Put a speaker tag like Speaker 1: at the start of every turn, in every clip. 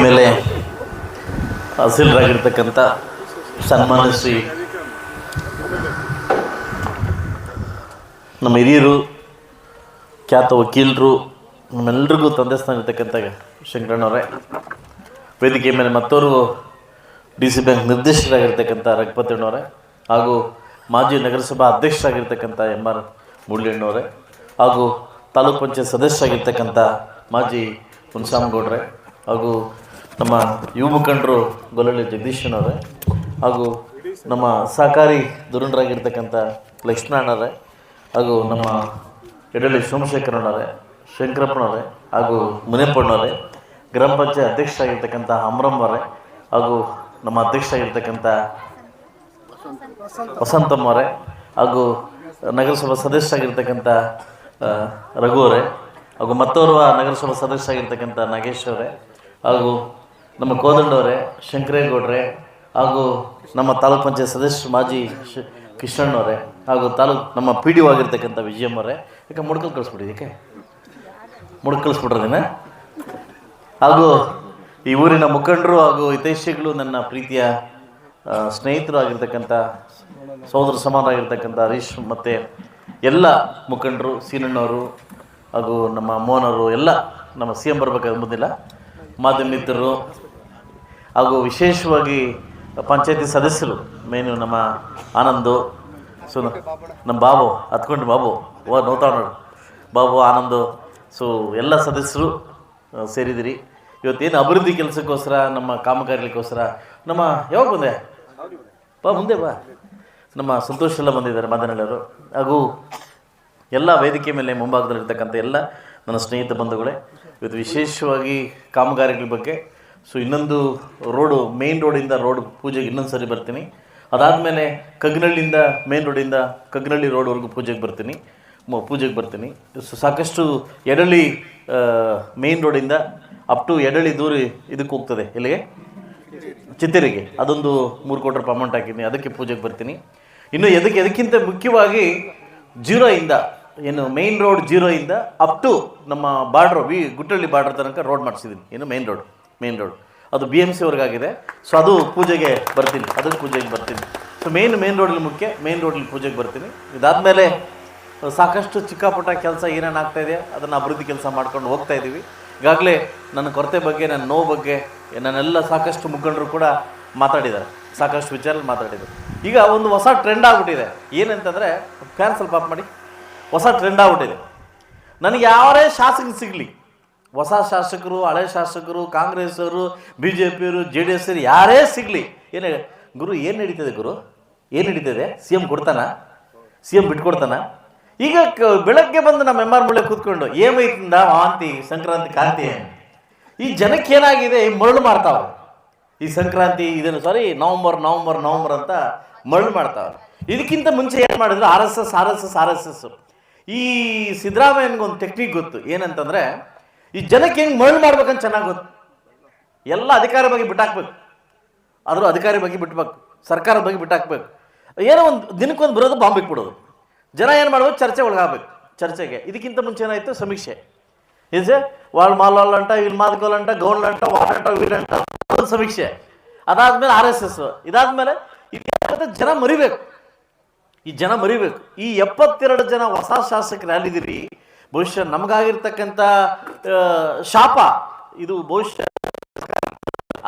Speaker 1: ಮೇಲೆ ಹಸಿರಾಗಿರ್ತಕ್ಕಂಥ ಸನ್ಮಾನ್ಯ ಶ್ರೀ ನಮ್ಮ ಹಿರಿಯರು, ಖ್ಯಾತ ವಕೀಲರು, ನಮ್ಮೆಲ್ಲರಿಗೂ ತಂದೆ ಸ್ಥಾನ ಇರ್ತಕ್ಕಂಥ ಶಂಕರಣ್ಣವರೇ, ವೇದಿಕೆ ಮೇಲೆ ಮತ್ತೋರು DC ಬ್ಯಾಂಕ್ ನಿರ್ದೇಶಕರಾಗಿರ್ತಕ್ಕಂಥ ರಘುಪತಿಯಣ್ಣವರೇ, ಹಾಗೂ ಮಾಜಿ ನಗರಸಭಾ ಅಧ್ಯಕ್ಷರಾಗಿರ್ತಕ್ಕಂಥ MR ಮುರಳಿಯಣ್ಣವರೇ, ಹಾಗೂ ತಾಲೂಕು ಪಂಚಾಯತ್ ಸದಸ್ಯರಾಗಿರ್ತಕ್ಕಂಥ ಮಾಜಿ ಹುಣಸಾಮಗೌಡ್ರೆ, ಹಾಗೂ ನಮ್ಮ ಯುವ ಮುಖಂಡರು ಗೊಲ್ಲಳ್ಳಿ ಜಗದೀಶನವರೇ, ಹಾಗೂ ನಮ್ಮ ಸಹಕಾರಿ ಧುರೀಣರಾಗಿರ್ತಕ್ಕಂಥ ಲಕ್ಷ್ಮಣರೇ, ಹಾಗೂ ನಮ್ಮ ಎಡಳ್ಳಿ ಸೋಮಶೇಖರಣ್ಣವರೇ, ಶಂಕರಪ್ಪನವರೇ, ಹಾಗೂ ಮುನಿಯಪ್ಪಣ್ಣವರೇ, ಗ್ರಾಮ ಪಂಚಾಯತ್ ಅಧ್ಯಕ್ಷರಾಗಿರ್ತಕ್ಕಂಥ ಅಮರಮ್ಮವರೇ, ಹಾಗೂ ನಮ್ಮ ಅಧ್ಯಕ್ಷರಾಗಿರ್ತಕ್ಕಂಥ ವಸಂತಮ್ಮವರೇ, ಹಾಗೂ ನಗರಸಭಾ ಸದಸ್ಯರಾಗಿರ್ತಕ್ಕಂಥ ರಘುವರೇ, ಹಾಗೂ ಮತ್ತೋರ್ವ ನಗರಸಭಾ ಸದಸ್ಯರಾಗಿರ್ತಕ್ಕಂಥ ನಾಗೇಶ್ ಅವರೇ, ಹಾಗೂ ನಮ್ಮ ಕೋದಂಡವರೇ, ಶಂಕರೇಗೌಡ್ರೆ, ಹಾಗೂ ನಮ್ಮ ತಾಲೂಕ್ ಪಂಚಾಯತ್ ಸದಸ್ಯರು ಮಾಜಿ ಕೃಷ್ಣಣ್ಣವರೇ, ಹಾಗೂ ನಮ್ಮ PDO ಆಗಿರ್ತಕ್ಕಂಥ ವಿಜಯಮ್ಮವರೇ. ಯಾಕೆ ಮುಡ್ಕಲ್ ಕಳಿಸ್ಬಿಟ್ಟಿದ್ದಕ್ಕೆ ಕಳಿಸ್ಬಿಟ್ರದಿನ. ಹಾಗೂ ಈ ಊರಿನ ಮುಖಂಡರು ಹಾಗೂ ಹಿತೈಷಿಗಳು, ನನ್ನ ಪ್ರೀತಿಯ ಸ್ನೇಹಿತರು ಆಗಿರ್ತಕ್ಕಂಥ ಸಹೋದರ ಸಮಾನರಾಗಿರ್ತಕ್ಕಂಥ ಹರೀಶ್ ಮತ್ತು ಎಲ್ಲ ಮುಖಂಡರು, ಸೀನಣ್ಣವರು, ಹಾಗೂ ನಮ್ಮ ಮೋಹನವರು, ಎಲ್ಲ ನಮ್ಮ CM ಬರಬೇಕಾದ್ರೆ ಮುಂದಿಲ್ಲ ಮಾಧ್ಯಮ ಮಿತ್ರರು, ಹಾಗೂ ವಿಶೇಷವಾಗಿ ಪಂಚಾಯತಿ ಸದಸ್ಯರು, ಮೇನು ನಮ್ಮ ಆನಂದು, ಸೊ ನಮ್ಮ ಬಾಬು ಹತ್ಕೊಂಡು ಬಾಬು ನೋಡ್ತಾ ನೋಡು ಬಾಬು ಆನಂದು, ಸೊ ಎಲ್ಲ ಸದಸ್ಯರು ಸೇರಿದಿರಿ. ಇವತ್ತೇನು ಅಭಿವೃದ್ಧಿ ಕೆಲಸಕ್ಕೋಸ್ಕರ, ನಮ್ಮ ಕಾಮಗಾರಿಗೋಸ್ಕರ ನಮ್ಮ ಯಾವಾಗ ಬಂದೆ ಮುಂದೆ ಬಾ ನಮ್ಮ ಸಂತೋಷ ಎಲ್ಲ ಬಂದಿದ್ದಾರೆ ಮಾದನಹಳ್ಳಿಯವರು, ಹಾಗೂ ಎಲ್ಲ ವೇದಿಕೆ ಮೇಲೆ ಮುಂಭಾಗದಲ್ಲಿರ್ತಕ್ಕಂಥ ಎಲ್ಲ ನನ್ನ ಸ್ನೇಹಿತ ಬಂಧುಗಳೇ. ಇವತ್ತು ವಿಶೇಷವಾಗಿ ಕಾಮಗಾರಿಗಳ ಬಗ್ಗೆ, ಸೊ ಇನ್ನೊಂದು ರೋಡು, ಮೇನ್ ರೋಡಿಂದ ರೋಡ್ ಪೂಜೆಗೆ ಇನ್ನೊಂದು ಸರಿ ಬರ್ತೀನಿ. ಅದಾದಮೇಲೆ ಕಗ್ನಳ್ಳಿಯಿಂದ ಮೇನ್ ರೋಡಿಂದ ಕಗ್ನಳ್ಳಿ ರೋಡ್ವರೆಗೂ ಪೂಜೆಗೆ ಬರ್ತೀನಿ. ಸೊ ಸಾಕಷ್ಟು ಎಡಳ್ಳಿ ಮೇನ್ ರೋಡಿಂದ ಅಪ್ ಟು ಎಡಳ್ಳಿ ದೂರ ಇದಕ್ಕೆ ಹೋಗ್ತದೆ, ಇಲ್ಲಿಗೆ ಚಿತ್ತೇರಿಗೆ, ಅದೊಂದು 3 ಕೋಟಿ ರೂಪಾಯಿ ಅಮೌಂಟ್ ಹಾಕಿದ್ದೀನಿ, ಅದಕ್ಕೆ ಪೂಜೆಗೆ ಬರ್ತೀನಿ. ಇನ್ನು ಎದಕ್ಕಿಂತ ಮುಖ್ಯವಾಗಿ 0 ಇಂದ ಏನು ಮೇನ್ ರೋಡ್ 0 ಇಂದ ಅಪ್ ಟು ನಮ್ಮ ಬಾರ್ಡ್ರು ಗುಟ್ಟಳ್ಳಿ ಬಾರ್ಡ್ರ್ ತನಕ ರೋಡ್ ಮಾಡಿಸಿದ್ದೀನಿ. ಏನು ಮೇನ್ ರೋಡ್ ಅದು BMC ವರ್ಗಾಗಿದೆ. ಸೊ ಅದು ಪೂಜೆಗೆ ಬರ್ತೀನಿ, ಸೊ ಮೇನ್ ರೋಡಲ್ಲಿ ಮುಖ್ಯ, ಮೇನ್ ರೋಡಲ್ಲಿ ಪೂಜೆಗೆ ಬರ್ತೀನಿ. ಇದಾದಮೇಲೆ ಸಾಕಷ್ಟು ಚಿಕ್ಕಪುಟ್ಟ ಕೆಲಸ ಏನೇನು ಆಗ್ತಾಯಿದೆ ಅದನ್ನು ಅಭಿವೃದ್ಧಿ ಕೆಲಸ ಮಾಡ್ಕೊಂಡು ಹೋಗ್ತಾ ಇದ್ದೀವಿ. ಈಗಾಗಲೇ ನನ್ನ ಕೊರತೆ ಬಗ್ಗೆ, ನನ್ನ ನೋವು ಬಗ್ಗೆ ನನ್ನೆಲ್ಲ ಸಾಕಷ್ಟು ಮುಖಂಡರು ಕೂಡ ಮಾತಾಡಿದ್ದಾರೆ, ಸಾಕಷ್ಟು ವಿಚಾರ ಮಾತಾಡಿದ್ದಾರೆ. ಈಗ ಒಂದು ಹೊಸ ಟ್ರೆಂಡ್ ಆಗ್ಬಿಟ್ಟಿದೆ. ಏನಂತಂದರೆ, ಫ್ಯಾನ್ ಸ್ವಲ್ಪ ಆಫ್ ಮಾಡಿ, ಹೊಸ ಟ್ರೆಂಡ್ ಆಗ್ಬಿಟ್ಟಿದೆ. ನನಗೆ ಯಾರೇ ಶಾಸಕರು ಸಿಗಲಿ, ಹೊಸ ಶಾಸಕರು, ಹಳೆ ಶಾಸಕರು, ಕಾಂಗ್ರೆಸ್ ಅವರು, BJP ಅವರು, JDS ಅವರು ಯಾರೇ ಸಿಗಲಿ, ಗುರು ಏನು ನಡೀತದೆ, CM ಕೊಡ್ತಾನ, CM ಬಿಟ್ಕೊಡ್ತಾನ. ಈಗ ಬೆಳಗ್ಗೆ ಬಂದು ನಮ್ಮ MR ಮುಳ್ಳೆ ಕೂತ್ಕೊಂಡು ಏಮೈತಿಂದ ವಾಂತಿ ಸಂಕ್ರಾಂತಿ ಕಾಂತಿ, ಈ ಜನಕ್ಕೆ ಏನಾಗಿದೆ, ಮರಳು ಮಾಡ್ತಾವ್ರೆ. ಈ ಸಂಕ್ರಾಂತಿ ಇದನ್ನು ನವಂಬರ್ ಅಂತ ಮರಳು ಮಾಡ್ತಾವ್ರೆ. ಇದಕ್ಕಿಂತ ಮುಂಚೆ ಏನು ಮಾಡಿದ್ರು, RSS. ಈ ಸಿದ್ದರಾಮಯ್ಯನಿಗೊಂದು ಟೆಕ್ನಿಕ್ ಗೊತ್ತು, ಏನಂತಂದರೆ ಈ ಜನಕ್ಕೆ ಹೆಂಗೆ ಮರಳು ಮಾಡ್ಬೇಕಂತ ಚೆನ್ನಾಗಿ ಗೊತ್ತು. ಎಲ್ಲ ಅಧಿಕಾರ ಬಗ್ಗೆ ಬಿಟ್ಟಾಕ್ಬೇಕು, ಆದರೂ ಅಧಿಕಾರಿ ಬಗ್ಗೆ ಬಿಟ್ಬೇಕು, ಸರ್ಕಾರದ ಬಗ್ಗೆ ಬಿಟ್ಟಾಕ್ಬೇಕು. ಏನೋ ಒಂದು ದಿನಕ್ಕೊಂದು ಬರೋದು, ಬಾಂಬ್ ಬಿಟ್ಬಿಡೋದು. ಜನ ಏನು ಮಾಡ್ಬೇಕು, ಚರ್ಚೆ ಒಳಗಾಗಬೇಕು. ಚರ್ಚೆಗೆ ಇದಕ್ಕಿಂತ ಮುಂಚೆ ಏನಾಯಿತು, ಸಮೀಕ್ಷೆ. ವಾಳ್ ಮಾಲ್ ಅಂಟ, ಇಲ್ಲಿ ಮಾದಗೋಲ್ ಅಂಟ, ಗೌನ್ ಅಂಟ, ವಾಟಂಟ, ವೀರಂಟ, ಒಂದು ಸಮೀಕ್ಷೆ. ಅದಾದ್ಮೇಲೆ RSS. ಇದಾದ್ಮೇಲೆ ಜನ ಮರಿಬೇಕು, ಈ 72 ಜನ ಹೊಸ ಶಾಸಕರು ಯಾರಿದ್ದೀರಿ, ಬಹುಶಃ ನಮಗಾಗಿರ್ತಕ್ಕಂಥ ಶಾಪ ಇದು ಬಹುಶಃ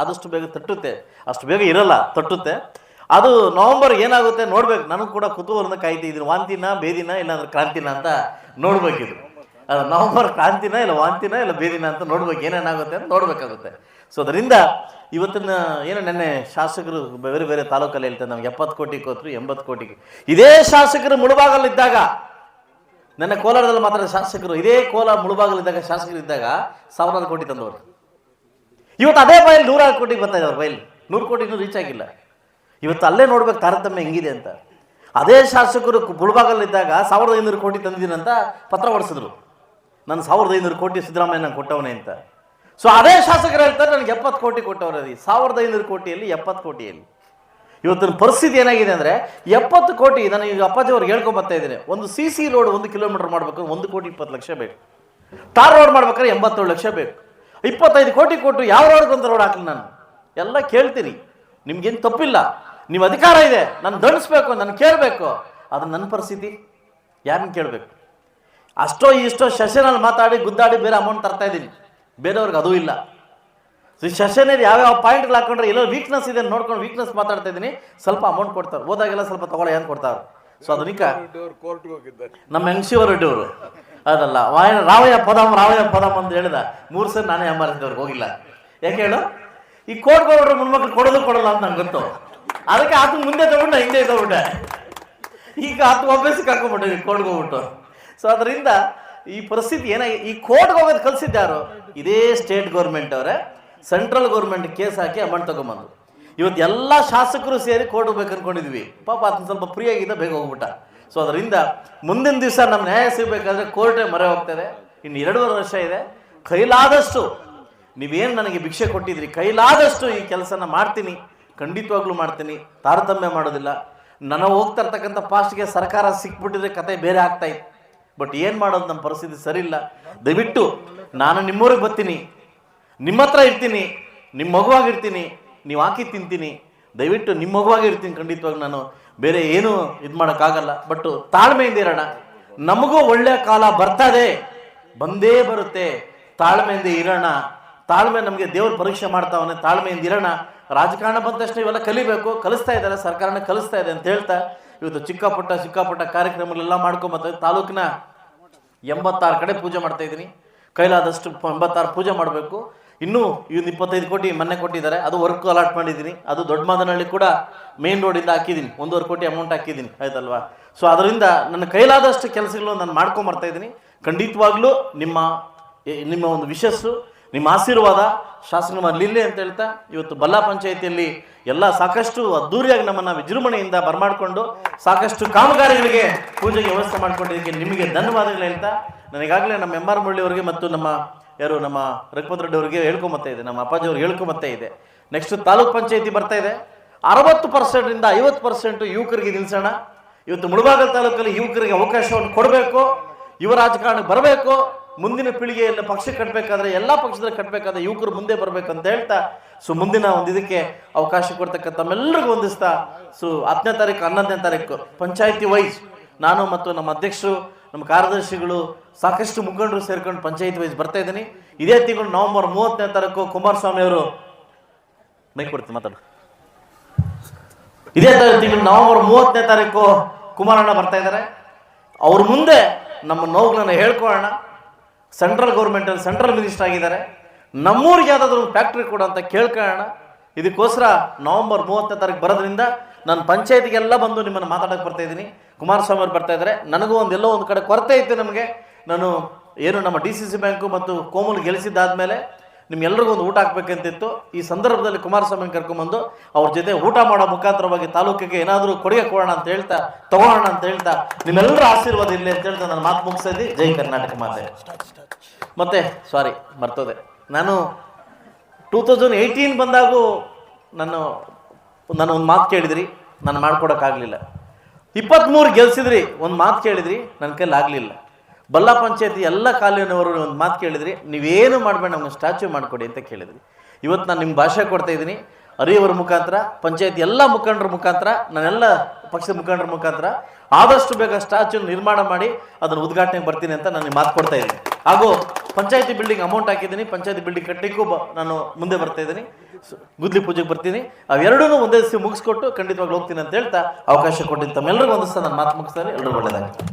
Speaker 1: ಆದಷ್ಟು ಬೇಗ ತಟ್ಟುತ್ತೆ, ಅಷ್ಟು ಬೇಗ ಇರಲ್ಲ, ತಟ್ಟುತ್ತೆ. ಅದು ನವಂಬರ್ ಏನಾಗುತ್ತೆ ನೋಡ್ಬೇಕು. ನನಗೂ ಕೂಡ ಕುತೂಹಲದಿಂದ ಕಾಯ್ತಾ ಇದ್ದೀನಿ, ವಾಂತಿನ ಬೇದಿನ ಇಲ್ಲಾಂದ್ರೆ ಕ್ರಾಂತಿನ ಅಂತ ನೋಡ್ಬೇಕಿದು. ಅದು ನವಂಬರ್ ಕ್ರಾಂತಿನ ಇಲ್ಲ ವಾಂತಿನ ಇಲ್ಲ ಬೇದಿನ ಅಂತ ನೋಡ್ಬೇಕು, ಏನೇನಾಗುತ್ತೆ ಅಂತ ನೋಡ್ಬೇಕಾಗುತ್ತೆ. ಸೊ ಅದರಿಂದ ಇವತ್ತಿನ ನೆನ್ನೆ ಶಾಸಕರು ಬೇರೆ ಬೇರೆ ತಾಲೂಕಲ್ಲಿ ಹೇಳ್ತಾರೆ, ನಮ್ಗೆ 70 ಕೋಟಿ ಕೊಟ್ಟರು, 80 ಕೋಟಿಗೆ. ಇದೇ ಶಾಸಕರು ಮುಳುಬಾಗಲಿದ್ದಾಗ, ನನ್ನ ಕೋಲಾರದಲ್ಲಿ ಮಾತ್ರ ಶಾಸಕರು, ಇದೇ ಮುಳುಬಾಗಲಿದ್ದಾಗ ಶಾಸಕರು ಇದ್ದಾಗ 1000 ಕೋಟಿ ತಂದವರು. ಇವತ್ತು ಅದೇ ಬೈಲ್ 100 ಕೋಟಿಗೆ ಬರ್ತಾ ಇದ್ದಾರೆ. ಬೈಲ್ 100 ಕೋಟಿನೂ ರೀಚ್ ಆಗಿಲ್ಲ. ಇವತ್ತು ಅಲ್ಲೇ ನೋಡ್ಬೇಕು ತಾರತಮ್ಯ ಹೆಂಗಿದೆ ಅಂತ. ಅದೇ ಶಾಸಕರು ಮುಳುಬಾಗಲಿದ್ದಾಗ 1500 ಕೋಟಿ ತಂದಿದ್ದೀನಿ ಅಂತ ಪತ್ರ ಹೊಡಿಸಿದ್ರು. ನಾನು 1500 ಕೋಟಿ ಸಿದ್ದರಾಮಯ್ಯ ನಾನು ಕೊಟ್ಟವನೇ ಅಂತ. ಸೊ ಅದೇ ಶಾಸಕರು ಹೇಳ್ತಾರೆ ನನಗೆ 70 ಕೋಟಿ ಕೊಟ್ಟವರದಿ. 1500 ಕೋಟಿಯಲ್ಲಿ 70 ಕೋಟಿಯಲ್ಲಿ ಇವತ್ತಿನ ಪರಿಸ್ಥಿತಿ ಏನಾಗಿದೆ ಅಂದರೆ, 70 ಕೋಟಿ ನಾನು ಈಗ ಅಪ್ಪಾಜಿ ಅವ್ರಿಗೆ ಹೇಳ್ಕೊಂಬರ್ತಾ ಇದ್ದೇನೆ. ಒಂದು CC ರೋಡ್ 1 ಕಿಲೋಮೀಟರ್ ಮಾಡ್ಬೇಕಾದ್ರೆ 1,20,00,000 ಬೇಕು. ಟಾರ್ ರೋಡ್ ಮಾಡ್ಬೇಕಾದ್ರೆ 87 ಲಕ್ಷ ಬೇಕು. 25 ಕೋಟಿ ಕೊಟ್ಟು ಯಾವ ರೋಡ್ಗೊಂದು ರೋಡ್ ಹಾಕಲಿ ನಾನು ಎಲ್ಲ ಕೇಳ್ತೀನಿ. ನಿಮ್ಗೇನು ತಪ್ಪಿಲ್ಲ, ನೀವು ಅಧಿಕಾರ ಇದೆ, ನಾನು ದಂಡಿಸ್ಬೇಕು, ನಾನು ಕೇಳಬೇಕು. ಅದು ನನ್ನ ಪರಿಸ್ಥಿತಿ, ಯಾರನ್ನ ಕೇಳಬೇಕು? ಅಷ್ಟೋ ಇಷ್ಟೋ ಸೆಷನಲ್ಲಿ ಮಾತಾಡಿ ಗುದ್ದಾಡಿ ಬೇರೆ ಅಮೌಂಟ್ ತರ್ತಾ ಇದ್ದೀನಿ, ಬೇರೆಯವ್ರಿಗೆ ಅದೂ ಇಲ್ಲ. ಸೊ ಸೆಷನಲ್ಲಿ ಯಾವ್ಯಾವ ಪಾಯಿಂಟ್ಗಳು ಹಾಕೊಂಡ್ರೆ ಎಲ್ಲೋ ವೀಕ್ನೆಸ್ ಇದೆ ನೋಡ್ಕೊಂಡು ವೀಕ್ನೆಸ್ ಮಾತಾಡ್ತಾ ಇದ್ದೀನಿ, ಸ್ವಲ್ಪ ಅಮೌಂಟ್ ಕೊಡ್ತಾರೆ, ಹೋದಾಗೆಲ್ಲ ಸ್ವಲ್ಪ ತಗೊಳ್ಳಿ ಏನು ಕೊಡ್ತಾರೆ. ಸೊ ಅದಕ್ಕೆ ನಮ್ಮ ಹೆಂಗಸಿವರ ರೆಡ್ಡಿ ಅವರು ಅದಲ್ಲ ರಾವಯ್ಯ ಪದಂ ಅಂತ ಹೇಳಿದ 3 ಸರಿ ನಾನೇ ಹೆಮ್ಮರಿದ್ದವ್ರಿಗೆ ಹೋಗಿಲ್ಲ. ಯಾಕೆ ಹೇಳು, ಈ ಕೋರ್ಟ್ಗೆ ಮುನ್ಮಕ್ಳು ಕೊಡಲ್ಲ ಅಂತ ನಂಗೆ ಗೊತ್ತು. ಅದಕ್ಕೆ ಆತ ಮುಂದೆ ತಗೊಂಡು ಹಿಂದೆ ತಗೊಂಡೆ, ಈಗ ಆತ ಒಬ್ಬೆಸಿಗೆ ಹಾಕೊಂಡ್ಬಿಟ್ಟೆ ಕೋರ್ಟ್ಗೆ ಹೋಗ್ಬಿಟ್ಟು. ಸೊ ಅದರಿಂದ ಈ ಪರಿಸ್ಥಿತಿ ಏನಾಗಿ, ಈ ಕೋರ್ಟ್ಗೆ ಹೋಗೋದು ಕಲಿಸಿದ್ದಾರು ಇದೇ ಸ್ಟೇಟ್ ಗೌರ್ಮೆಂಟ್ ಅವರೇ ಸೆಂಟ್ರಲ್ ಗೌರ್ಮೆಂಟ್ ಕೇಸ್ ಹಾಕಿ ಅಮೌಂಟ್ ತಗೊಂಬಂದು. ಇವತ್ತು ಎಲ್ಲ ಶಾಸಕರು ಸೇರಿ ಕೋರ್ಟ್ ಹೋಗ್ಬೇಕು ಅನ್ಕೊಂಡಿದ್ವಿ. ಪಾಪ ಅದನ್ನ ಸ್ವಲ್ಪ ಫ್ರೀ ಆಗಿದ್ದ ಬೇಗ ಹೋಗ್ಬಿಟ್ಟ. ಸೊ ಅದರಿಂದ ಮುಂದಿನ ದಿವಸ ನಮ್ಮ ನ್ಯಾಯ ಸಿಗಬೇಕಾದ್ರೆ ಕೋರ್ಟೇ ಮೊರೆ ಹೋಗ್ತದೆ. ಇನ್ನು 2.5 ವರ್ಷ ಇದೆ. ಕೈಲಾದಷ್ಟು ನೀವೇನು ನನಗೆ ಭಿಕ್ಷೆ ಕೊಟ್ಟಿದ್ರಿ, ಕೈಲಾದಷ್ಟು ಈ ಕೆಲಸನ ಮಾಡ್ತೀನಿ, ಖಂಡಿತವಾಗ್ಲೂ ಮಾಡ್ತೀನಿ, ತಾರತಮ್ಯ ಮಾಡೋದಿಲ್ಲ. ನನಗೆ ಹೋಗ್ತಾ ಇರ್ತಕ್ಕಂಥ ಪಾಸ್ಟ್ಗೆ ಸರ್ಕಾರ ಸಿಕ್ಬಿಟ್ಟಿದ್ರೆ ಕತೆ ಬೇರೆ ಆಗ್ತಾಯಿತ್ತು. ಬಟ್ ಏನು ಮಾಡೋದು, ನಮ್ಮ ಪರಿಸ್ಥಿತಿ ಸರಿ ಇಲ್ಲ. ದಯವಿಟ್ಟು ನಾನು ನಿಮ್ಮೂರಿಗೆ ಬರ್ತೀನಿ, ನಿಮ್ಮ ಹತ್ರ ಇರ್ತೀನಿ, ನಿಮ್ಮ ಮಗುವಾಗಿರ್ತೀನಿ, ನೀವು ಹಾಕಿ ತಿಂತೀನಿ, ದಯವಿಟ್ಟು ನಿಮ್ಮ ಮಗುವಾಗಿರ್ತೀನಿ. ಖಂಡಿತವಾಗಿ ನಾನು ಬೇರೆ ಏನು ಇದು ಮಾಡೋಕ್ಕಾಗಲ್ಲ. ಬಟ್ ತಾಳ್ಮೆಯಿಂದ ಇರೋಣ. ನಮಗೂ ಒಳ್ಳೆಯ ಕಾಲ ಬರ್ತದೆ, ಬಂದೇ ಬರುತ್ತೆ. ತಾಳ್ಮೆಯಿಂದ ಇರೋಣ. ತಾಳ್ಮೆ ನಮಗೆ ದೇವ್ರ ಪರೀಕ್ಷೆ ಮಾಡ್ತಾವನೆ, ತಾಳ್ಮೆಯಿಂದ ಇರೋಣ. ರಾಜಕಾರಣ ಬಂದ ತಕ್ಷಣ ಇವೆಲ್ಲ ಕಲಿಬೇಕು, ಕಲಿಸ್ತಾ ಇದ್ದಾರೆ, ಸರ್ಕಾರನೇ ಕಲಿಸ್ತಾ ಇದೆ ಅಂತ ಹೇಳ್ತಾ ಇವತ್ತು ಚಿಕ್ಕ ಪುಟ್ಟ ಕಾರ್ಯಕ್ರಮಗಳೆಲ್ಲ ಮಾಡ್ಕೊಂಬರ್ತಾರೆ. ತಾಲೂಕಿನ 86 ಕಡೆ ಪೂಜೆ ಮಾಡ್ತಾ ಇದ್ದೀನಿ. ಕೈಲಾದಷ್ಟು 86 ಪೂಜೆ ಮಾಡಬೇಕು. ಇನ್ನೂ ಇವ್ನು 25 ಕೋಟಿ ಮೊನ್ನೆ ಕೊಟ್ಟಿದ್ದಾರೆ, ಅದು ವರ್ಕ್ ಅಲಾಟ್ ಮಾಡಿದ್ದೀನಿ. ಅದು ದೊಡ್ಡ ಮಾದನಹಳ್ಳಿ ಕೂಡ ಮೇನ್ ರೋಡಿಂದ ಹಾಕಿದ್ದೀನಿ, 1.5 ಕೋಟಿ ಅಮೌಂಟ್ ಹಾಕಿದ್ದೀನಿ, ಆಯ್ತಲ್ವಾ. ಸೊ ಅದರಿಂದ ನನ್ನ ಕೈಲಾದಷ್ಟು ಕೆಲಸಗಳು ನಾನು ಮಾಡ್ಕೊಂಬರ್ತಾ ಇದ್ದೀನಿ. ಖಂಡಿತವಾಗ್ಲೂ ನಿಮ್ಮ ಒಂದು ವಿಶಸ್ಸು, ನಿಮ್ಮ ಆಶೀರ್ವಾದ ಶಾಸನದಲ್ಲಿ ಅಂತ ಹೇಳ್ತಾ ಇವತ್ತು ಬಲ್ಲಾ ಪಂಚಾಯಿತಿಯಲ್ಲಿ ಎಲ್ಲ ಸಾಕಷ್ಟು ಅದ್ದೂರಿಯಾಗಿ ನಮ್ಮನ್ನು ವಿಜೃಂಭಣೆಯಿಂದ ಬರಮಾಡಿಕೊಂಡು ಸಾಕಷ್ಟು ಕಾಮಗಾರಿಗಳಿಗೆ ಪೂಜೆಗೆ ವ್ಯವಸ್ಥೆ ಮಾಡ್ಕೊಂಡಿದ್ದಕ್ಕೆ ನಿಮಗೆ ಧನ್ಯವಾದಗಳು ಹೇಳ್ತಾ, ನನಗಾಗಲೇ ನಮ್ಮ ಎಂ ಆರ್ ಮುರಳಿ ಅವರಿಗೆ ಮತ್ತು ನಮ್ಮ ರಘುಪತ್ ರೆಡ್ಡಿ ಅವರಿಗೆ ಹೇಳ್ಕೊಂಬತ್ತಾ ಇದೆ, ನಮ್ಮ ಅಪ್ಪಾಜಿ ಅವ್ರಿಗೆ ಹೇಳ್ಕೊಂಬತ್ತಾ ಇದೆ. ನೆಕ್ಸ್ಟ್ ತಾಲೂಕ್ ಪಂಚಾಯಿತಿ ಬರ್ತಾ ಇದೆ. 60% 50% ಯುವಕರಿಗೆ ನಿಲ್ಲಿಸೋಣ. ಇವತ್ತು ಮುಳಬಾಗಿಲು ತಾಲೂಕಲ್ಲಿ ಯುವಕರಿಗೆ ಅವಕಾಶವನ್ನು ಕೊಡಬೇಕು, ಯುವ ರಾಜಕಾರಣಕ್ಕೆ ಬರಬೇಕು. ಮುಂದಿನ ಪೀಳಿಗೆಯಲ್ಲಿ ಪಕ್ಷ ಕಟ್ಟಬೇಕಾದ್ರೆ ಎಲ್ಲ ಪಕ್ಷದಲ್ಲಿ ಕಟ್ಟಬೇಕಾದ್ರೆ ಯುವಕರು ಮುಂದೆ ಬರಬೇಕಂತ ಹೇಳ್ತಾ, ಸೊ ಮುಂದಿನ ಒಂದು ಇದಕ್ಕೆ ಅವಕಾಶ ಕೊಡ್ತಕ್ಕಂಥ ತಮ್ಮೆಲ್ಲರಿಗೂ ಹೊಂದಿಸ್ತಾ, ಸೊ 10ನೇ ತಾರೀಕು 11ನೇ ತಾರೀಕು ಪಂಚಾಯಿತಿ ವೈಸ್ ನಾನು ಮತ್ತು ನಮ್ಮ ಅಧ್ಯಕ್ಷರು, ನಮ್ಮ ಕಾರ್ಯದರ್ಶಿಗಳು, ಸಾಕಷ್ಟು ಮುಖಂಡರು ಸೇರ್ಕೊಂಡು ಪಂಚಾಯಿತಿ ವೈಸ್ ಬರ್ತಾ ಇದ್ದೀನಿ. ಇದೇ ತಿಂಗಳು ನವೆಂಬರ್ 30ನೇ ತಾರೀಕು ಕುಮಾರಸ್ವಾಮಿ ಅವರು ಮೈಕ್ ಕೊಡ್ತೀನಿ ಮಾತಾಡು. ಇದೇ ತಿಂಗಳು ನವೆಂಬರ್ 30ನೇ ತಾರೀಕು ಕುಮಾರಣ್ಣ ಬರ್ತಾ ಇದ್ದಾರೆ. ಅವ್ರ ಮುಂದೆ ನಮ್ಮ ನೋವುಗಳನ್ನು ಹೇಳ್ಕೊಳ್ಳೋಣ. ಸೆಂಟ್ರಲ್ ಗೌರ್ಮೆಂಟಲ್ಲಿ ಸೆಂಟ್ರಲ್ ಮಿನಿಸ್ಟರ್ ಆಗಿದ್ದಾರೆ. ನಮ್ಮೂರಿಗೆ ಯಾವುದಾದ್ರೂ ಫ್ಯಾಕ್ಟ್ರಿ ಕೊಡು ಅಂತ ಕೇಳ್ಕೊಳ್ಳೋಣ. ಇದಕ್ಕೋಸ್ಕರ ನವೆಂಬರ್ 30ನೇ ತಾರೀಕು ಬರೋದ್ರಿಂದ ನಾನು ಪಂಚಾಯತಿಗೆಲ್ಲ ಬಂದು ನಿಮ್ಮನ್ನು ಮಾತಾಡೋಕ್ಕೆ ಬರ್ತಾ ಇದ್ದೀನಿ. ಕುಮಾರಸ್ವಾಮಿ ಅವರು ಬರ್ತಾ ಇದ್ದಾರೆ. ನನಗೂ ಎಲ್ಲೋ ಒಂದು ಕಡೆ ಕೊರತೆ ಇತ್ತು. ನಮಗೆ ನಮ್ಮ DCC ಬ್ಯಾಂಕು ಮತ್ತು ಕೋಮಲ್ ಗೆಲ್ಲಿಸಿದ್ದಾದ್ಮೇಲೆ ನಿಮ್ಗೆಲ್ರಿಗೂ ಒಂದು ಊಟ ಹಾಕ್ಬೇಕಂತಿತ್ತು. ಈ ಸಂದರ್ಭದಲ್ಲಿ ಕುಮಾರಸ್ವಾಮಿ ಕರ್ಕೊಂಡ್ಬಂದು ಅವ್ರ ಜೊತೆ ಊಟ ಮಾಡೋ ಮುಖಾಂತರವಾಗಿ ತಾಲೂಕಿಗೆ ಏನಾದರೂ ಕೊಡುಗೆ ಕೊಡೋಣ ಅಂತ ಹೇಳ್ತಾ, ತಗೋಣ ಅಂತ ಹೇಳ್ತಾ, ನಿಮ್ಮೆಲ್ಲರ ಆಶೀರ್ವಾದ ಇರಲಿ ಅಂತ ಹೇಳ್ತಾ ನಾನು ಮಾತು ಮುಗಿಸ್ತಾ ಇದ್ದೀನಿ. ಜೈ ಕರ್ನಾಟಕ ಮಾತೆ. ಮತ್ತೆ ಮರ್ತೋದೆ, ನಾನು 2018 ಬಂದಾಗೂ ನಾನು ಒಂದು ಮಾತು ಕೇಳಿದ್ರಿ, ನಾನು ಮಾಡ್ಕೊಡೋಕ್ಕಾಗಲಿಲ್ಲ. 23 ಗೆಲ್ಸಿದ್ರಿ, ಒಂದು ಮಾತು ಕೇಳಿದ್ರಿ, ನನ್ನ ಕೈಲಿ ಆಗಲಿಲ್ಲ. ಬಲ್ಲಾ ಪಂಚಾಯತಿ ಎಲ್ಲ ಕಾಲೋನಿಯವರು ಒಂದು ಮಾತು ಕೇಳಿದ್ರಿ, ನೀವೇನು ಮಾಡಬೇಡ, ನಮ್ಗೆ ಸ್ಟ್ಯಾಚ್ಯೂ ಮಾಡಿಕೊಡಿ ಅಂತ ಕೇಳಿದ್ರಿ. ಇವತ್ತು ನಾನು ನಿಮ್ಮ ಭಾಷೆ ಕೊಡ್ತಾ ಇದ್ದೀನಿ. ಹರಿಯವರ ಮುಖಾಂತರ, ಪಂಚಾಯತಿ ಎಲ್ಲ ಮುಖಂಡರ ಮುಖಾಂತರ, ನಾನೆಲ್ಲ ಪಕ್ಷದ ಮುಖಂಡರ ಮುಖಾಂತರ ಆದಷ್ಟು ಬೇಗ ಸ್ಟ್ಯಾಚ್ಯೂ ನಿರ್ಮಾಣ ಮಾಡಿ ಅದನ್ನು ಉದ್ಘಾಟನೆಗೆ ಬರ್ತೀನಿ ಅಂತ ನಾನು ಮಾತು ಕೊಡ್ತಾ ಇದ್ದೀನಿ. ಹಾಗೂ ಪಂಚಾಯತಿ ಬಿಲ್ಡಿಂಗ್ ಅಮೌಂಟ್ ಹಾಕಿದ್ದೀನಿ. ಪಂಚಾಯತಿ ಬಿಲ್ಡಿಂಗ್ ಕಟ್ಟಲಿಕ್ಕೂ ನಾನು ಮುಂದೆ ಬರ್ತಾ ಇದ್ದೀನಿ. ಗುದ್ಲಿ ಪೂಜೆಗೆ ಬರ್ತೀನಿ. ಅವೆರಡೂ ಒಂದೇ ದಿವಸ ಮುಗಿಸ್ಕೊಟ್ಟು ಖಂಡಿತವಾಗ್ಲೂ ಹೋಗ್ತೀನಿ ಅಂತ ಹೇಳ್ತಾ ಅವಕಾಶ ಕೊಟ್ಟಿದ್ದು ತಮ್ಮೆಲ್ಲರಿಗೂ ಒಂದಿಸ್ತಾ ನಾನು ಮಾತು ಮುಗಿಸ್ತಾರೆ. ಎಲ್ಲರೂ ಒಳ್ಳೆಯದಾಗಿ.